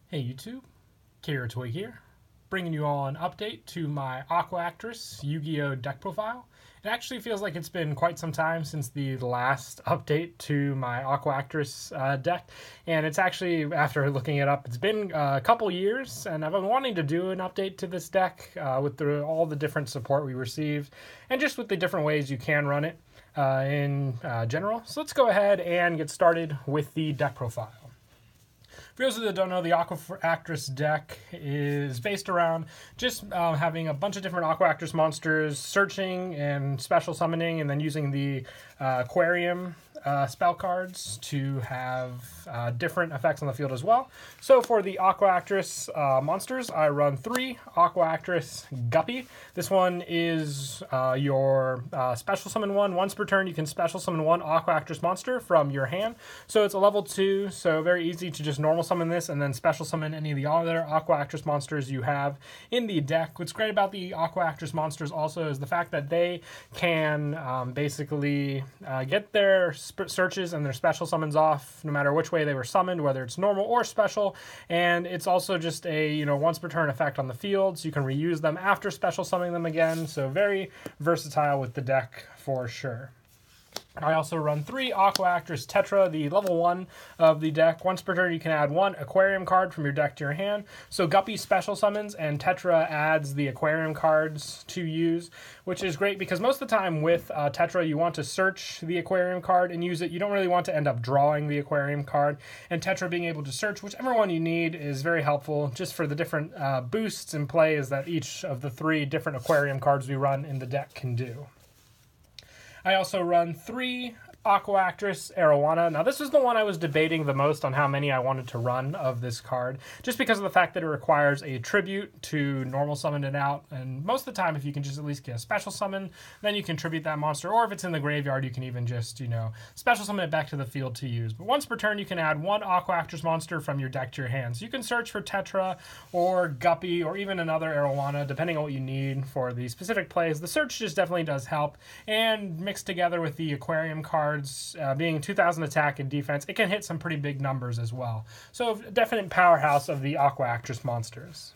Hey YouTube, Toy here, bringing you all an update to my Aquaactress Yugioh deck profile. It actually feels like it's been quite some time since the last update to my Aquaactress deck, and it's actually, after looking it up, it's been a couple years, and I've been wanting to do an update to this deck with all the different support we received, and just with the different ways you can run it in general. So let's go ahead and get started with the deck profile. For those of you that don't know, the Aqua Actress deck is based around just having a bunch of different Aqua Actress monsters, searching and special summoning, and then using the Aquarium spell cards to have different effects on the field as well. So for the Aqua Actress monsters, I run 3 Aqua Actress Guppy. This one is your special summon one. Once per turn, you can special summon 1 Aqua Actress monster from your hand. So it's a level 2, so very easy to just normal summon this and then special summon any of the other Aqua Actress monsters you have in the deck. What's great about the Aqua Actress monsters also is the fact that they can basically get their searches and their special summons off no matter which way they were summoned, whether it's normal or special. And it's also just a once per turn effect on the field, so you can reuse them after special summoning them again. So very versatile with the deck for sure. I also run 3 Aqua Actress Tetra, the level 1 of the deck. Once per turn, you can add 1 Aquarium card from your deck to your hand. So Guppy special summons, and Tetra adds the Aquarium cards to use, which is great because most of the time with Tetra, you want to search the Aquarium card and use it. You don't really want to end up drawing the Aquarium card. And Tetra being able to search whichever one you need is very helpful just for the different boosts and plays that each of the 3 different Aquarium cards we run in the deck can do. I also run 3 Aqua Actress Arowana. Now this is the one I was debating the most on how many I wanted to run of this card, just because of the fact that it requires a tribute to normal summon it out, and most of the time if you can just at least get a special summon, then you can tribute that monster, or if it's in the graveyard you can even just, special summon it back to the field to use. But once per turn you can add 1 Aqua Actress monster from your deck to your hand. So you can search for Tetra or Guppy or even another Arowana, depending on what you need for the specific plays. The search just definitely does help, and mixed together with the Aquarium cards, being 2,000 attack and defense, it can hit some pretty big numbers as well. So definite powerhouse of the Aqua Actress monsters.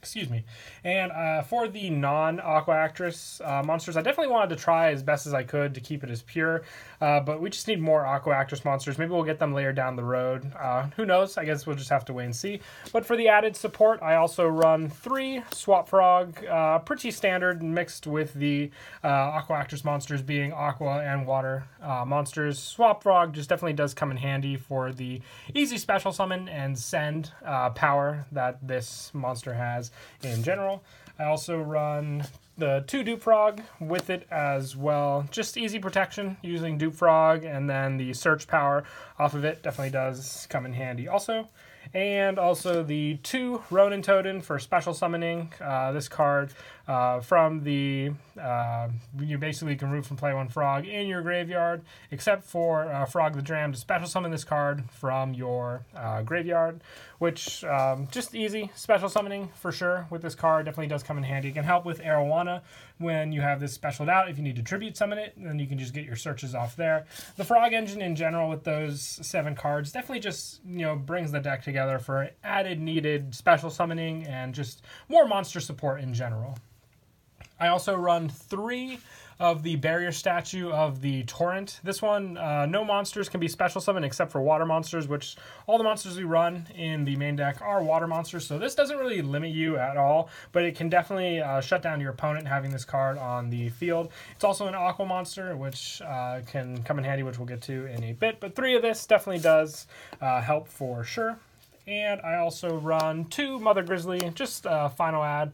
Excuse me. And for the non-Aqua Actress monsters, I definitely wanted to try as best as I could to keep it as pure, but we just need more Aqua Actress monsters. Maybe we'll get them later down the road. Who knows? I guess we'll just have to wait and see. But for the added support, I also run 3 Swap Frog, pretty standard, mixed with the Aqua Actress monsters being Aqua and Water monsters. Swap Frog just definitely does come in handy for the easy special summon and send power that this monster has in general. I also run the 2 Dupe Frog with it as well. Just easy protection using Dupe Frog, and then the search power off of it definitely does come in handy also. And also the 2 Ronin Totem for special summoning. This card from the you basically can root from play 1 frog in your graveyard, except for Frog the Dram to special summon this card from your graveyard, which just easy special summoning for sure with this card. Definitely does come in handy. It can help with Arowana when you have this specialed out. If you need to tribute summon it, then you can just get your searches off there. The Frog engine in general with those 7 cards definitely just brings the deck together for added needed special summoning and just more monster support in general. I also run 3 of the barrier statue of the Torrent. This one, no monsters can be special summoned except for water monsters, which all the monsters we run in the main deck are water monsters, so this doesn't really limit you at all, but it can definitely shut down your opponent having this card on the field. It's also an aqua monster, which can come in handy, which we'll get to in a bit, but 3 of this definitely does help for sure. And I also run 2 Mother Grizzly, just a final add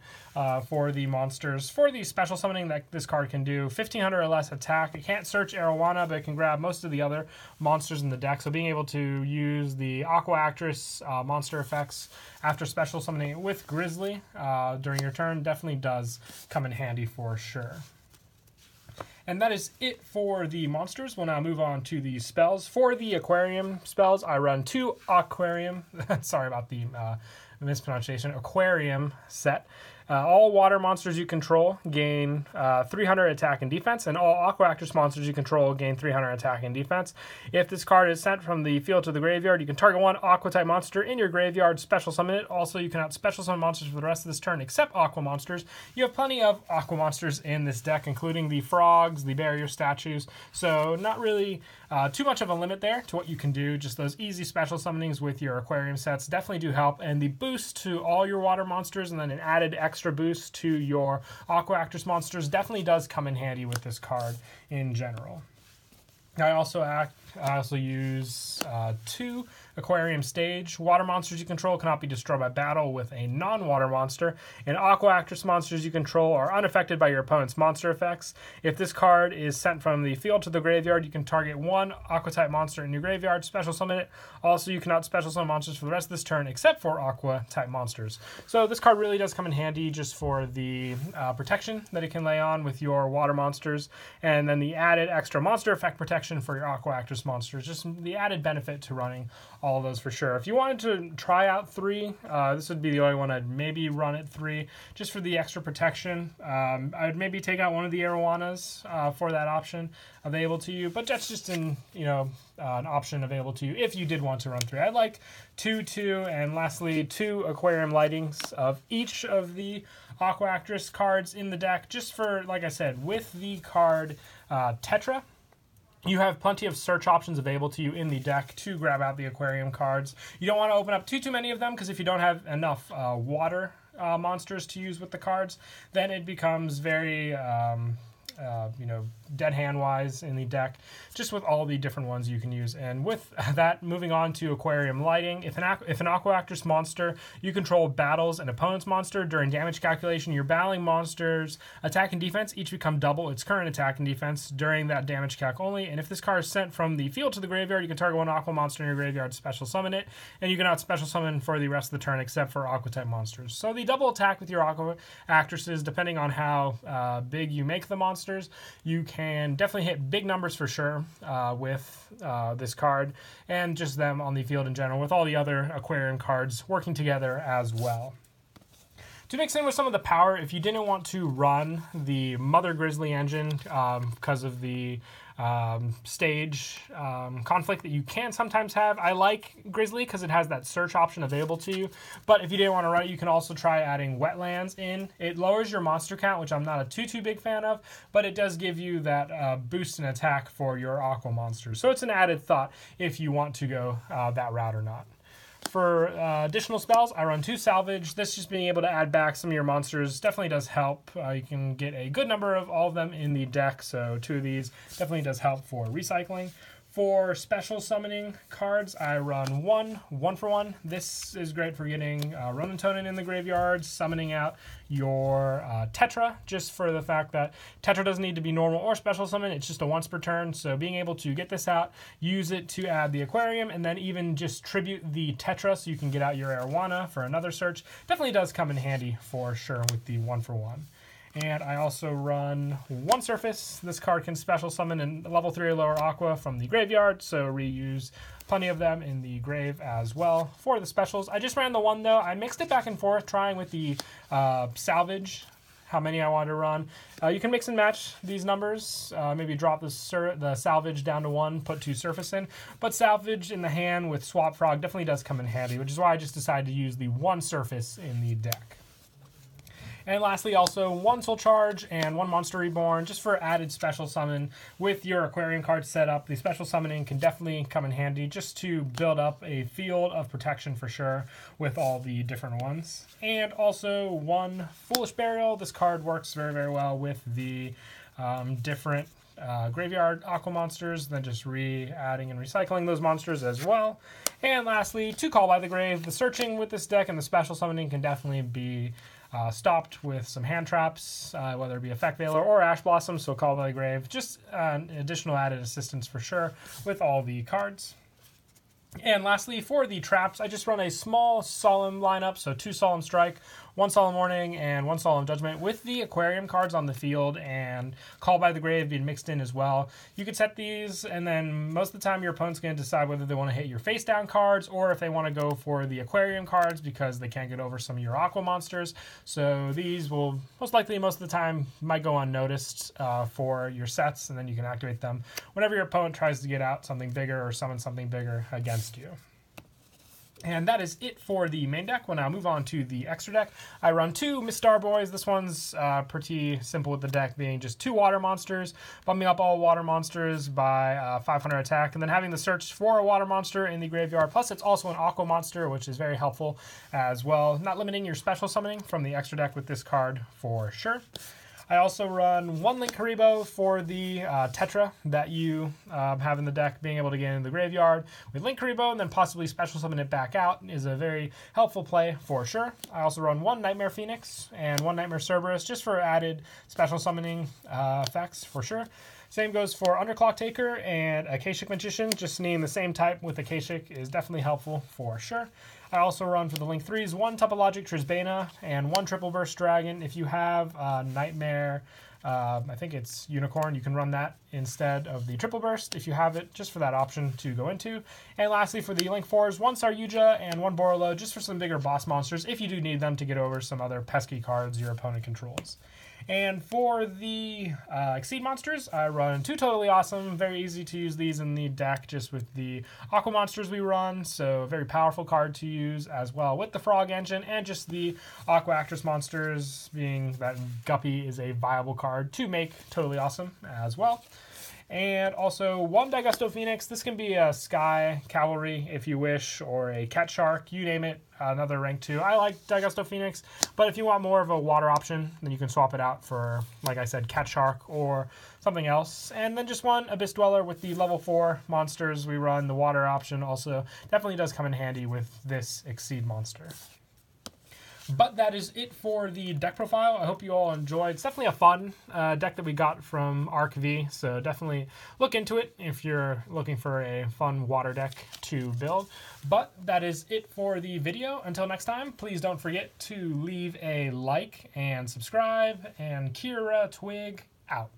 for the monsters. For the special summoning that this card can do, 1,500 or less attack. It can't search Arowana, but it can grab most of the other monsters in the deck. So being able to use the Aqua Actress monster effects after special summoning with Grizzly during your turn definitely does come in handy for sure. And that is it for the monsters. We'll now move on to the spells. For the Aquarium spells, I run 2 Aquarium. Sorry about the mispronunciation. Aquarium set. All water monsters you control gain 300 attack and defense, and all Aqua Actress monsters you control gain 300 attack and defense. If this card is sent from the field to the graveyard, you can target one Aqua-type monster in your graveyard, special summon it. Also, you cannot special summon monsters for the rest of this turn except Aqua monsters. You have plenty of Aqua monsters in this deck, including the frogs, the barrier statues, so not really too much of a limit there to what you can do. Just those easy special summonings with your Aquarium sets definitely do help, and the boost to all your water monsters and then an added extra boost to your Aqua Actress monsters definitely does come in handy with this card in general. I also use 2 Aquarium Stage. Water monsters you control cannot be destroyed by battle with a non-water monster, and Aqua Actress monsters you control are unaffected by your opponent's monster effects. If this card is sent from the field to the graveyard, you can target one Aqua-type monster in your graveyard, special summon it. Also, you cannot special summon monsters for the rest of this turn except for Aqua-type monsters. So this card really does come in handy just for the protection that it can lay on with your water monsters, and then the added extra monster effect protection for your Aqua Actress monsters. Just the added benefit to running all of those for sure. If you wanted to try out 3, this would be the only one I'd maybe run at 3, just for the extra protection. I would maybe take out one of the Arowanas for that option available to you, but that's just an option available to you if you did want to run 3. I'd like 2, and lastly 2 Aquarium Lightings of each of the Aqua Actress cards in the deck, just for, like I said, with the card Tetra. You have plenty of search options available to you in the deck to grab out the Aquarium cards. You don't want to open up too many of them, because if you don't have enough water monsters to use with the cards, then it becomes very dead hand wise in the deck, just with all the different ones you can use. And with that, moving on to Aquarium Lighting, if an Aqua Actress monster you control battles an opponent's monster during damage calculation, your battling monster's attack and defense each become double its current attack and defense during that damage calc only. And if this card is sent from the field to the graveyard, you can target one Aqua monster in your graveyard to special summon it, and you cannot special summon for the rest of the turn except for Aqua type monsters. So the double attack with your Aqua Actresses, depending on how big you make the monsters, you can definitely hit big numbers for sure with this card, and just them on the field in general, with all the other Aquarium cards working together as well. To mix in with some of the power, if you didn't want to run the Mother Grizzly engine because of the stage conflict that you can sometimes have, I like Grizzly because it has that search option available to you. But if you didn't want to run it, you can also try adding Wetlands in. It lowers your monster count, which I'm not a too big fan of, but it does give you that boost in attack for your Aqua monsters. So it's an added thought if you want to go that route or not. For additional spells, I run 2 Salvage. This just being able to add back some of your monsters definitely does help. You can get a good number of all of them in the deck, so 2 of these definitely does help for recycling. For special summoning cards, I run 1 for 1. This is great for getting Ronin Tonin in the graveyard, summoning out your Tetra, just for the fact that Tetra doesn't need to be normal or special summon, it's just a once per turn. So being able to get this out, use it to add the Aquarium, and then even just tribute the Tetra so you can get out your Arowana for another search, definitely does come in handy for sure with the 1 for 1. And I also run 1 Surface. This card can special summon in level 3 or lower Aqua from the graveyard, so reuse plenty of them in the grave as well for the specials. I just ran the 1 though. I mixed it back and forth, trying with the Salvage, how many I wanted to run. You can mix and match these numbers. Maybe drop the Salvage down to 1, put 2 Surface in. But Salvage in the hand with Swap Frog definitely does come in handy, which is why I just decided to use the 1 Surface in the deck. And lastly, also 1 Soul Charge and 1 Monster Reborn, just for added special summon. With your Aquarium card set up, the special summoning can definitely come in handy just to build up a field of protection for sure with all the different ones. And also 1 Foolish Burial. This card works very well with the different graveyard Aqua monsters, then just re-adding and recycling those monsters as well. And lastly, 2 Call by the Grave. The searching with this deck and the special summoning can definitely be stopped with some hand traps, whether it be Effect Veiler or Ash Blossom, so Call by the Grave. Just additional added assistance for sure with all the cards. And lastly, for the traps, I just run a small Solemn lineup, so 2 Solemn Strike, 1 Solemn Warning, and 1 Solemn Judgment, with the Aquarium cards on the field and Call by the Grave being mixed in as well. You could set these, and then most of the time your opponent's going to decide whether they want to hit your face down cards or if they want to go for the Aquarium cards because they can't get over some of your Aqua monsters. So these will most likely, most of the time, might go unnoticed for your sets, and then you can activate them whenever your opponent tries to get out something bigger or summon something bigger against you. And that is it for the main deck. We'll now move on to the extra deck. I run 2 Miss Star Boys. This one's pretty simple with the deck being just 2 water monsters, bumping up all water monsters by 500 attack, and then having the search for a water monster in the graveyard. Plus, it's also an aqua monster, which is very helpful as well. Not limiting your special summoning from the extra deck with this card for sure. I also run 1 Link Haribo for the Tetra that you have in the deck. Being able to get into the graveyard with Link Haribo and then possibly special summon it back out is a very helpful play for sure. I also run 1 Nightmare Phoenix and 1 Nightmare Cerberus just for added special summoning effects for sure. Same goes for Underclock Taker and Akashic Magician. Just needing the same type with Akashic is definitely helpful for sure. I also run for the Link 3s 1 Topologic Trisbana and 1 Triple Burst Dragon. If you have Nightmare, I think it's Unicorn, you can run that instead of the Triple Burst if you have it, just for that option to go into. And lastly, for the Link 4s, 1 Saryuja and 1 Borolo, just for some bigger boss monsters if you do need them to get over some other pesky cards your opponent controls. And for the Exceed monsters, I run 2 Totally Awesome. Very easy to use these in the deck just with the Aqua monsters we run. So very powerful card to use as well with the Frog Engine and just the Aqua Actress monsters, being that Guppy is a viable card to make Totally Awesome as well. And also 1 Daigusto Phoenix. This can be a Sky Cavalry if you wish, or a Cat Shark, you name it, another rank 2. I like Daigusto Phoenix, but if you want more of a water option, then you can swap it out for, like I said, Cat Shark or something else. And then just 1 Abyss Dweller with the level 4 monsters we run. The water option also definitely does come in handy with this Exceed monster. But that is it for the deck profile. I hope you all enjoyed. It's definitely a fun deck that we got from Arc V, so definitely look into it if you're looking for a fun water deck to build. But that is it for the video. Until next time, please don't forget to leave a like and subscribe, and Kira Twig out.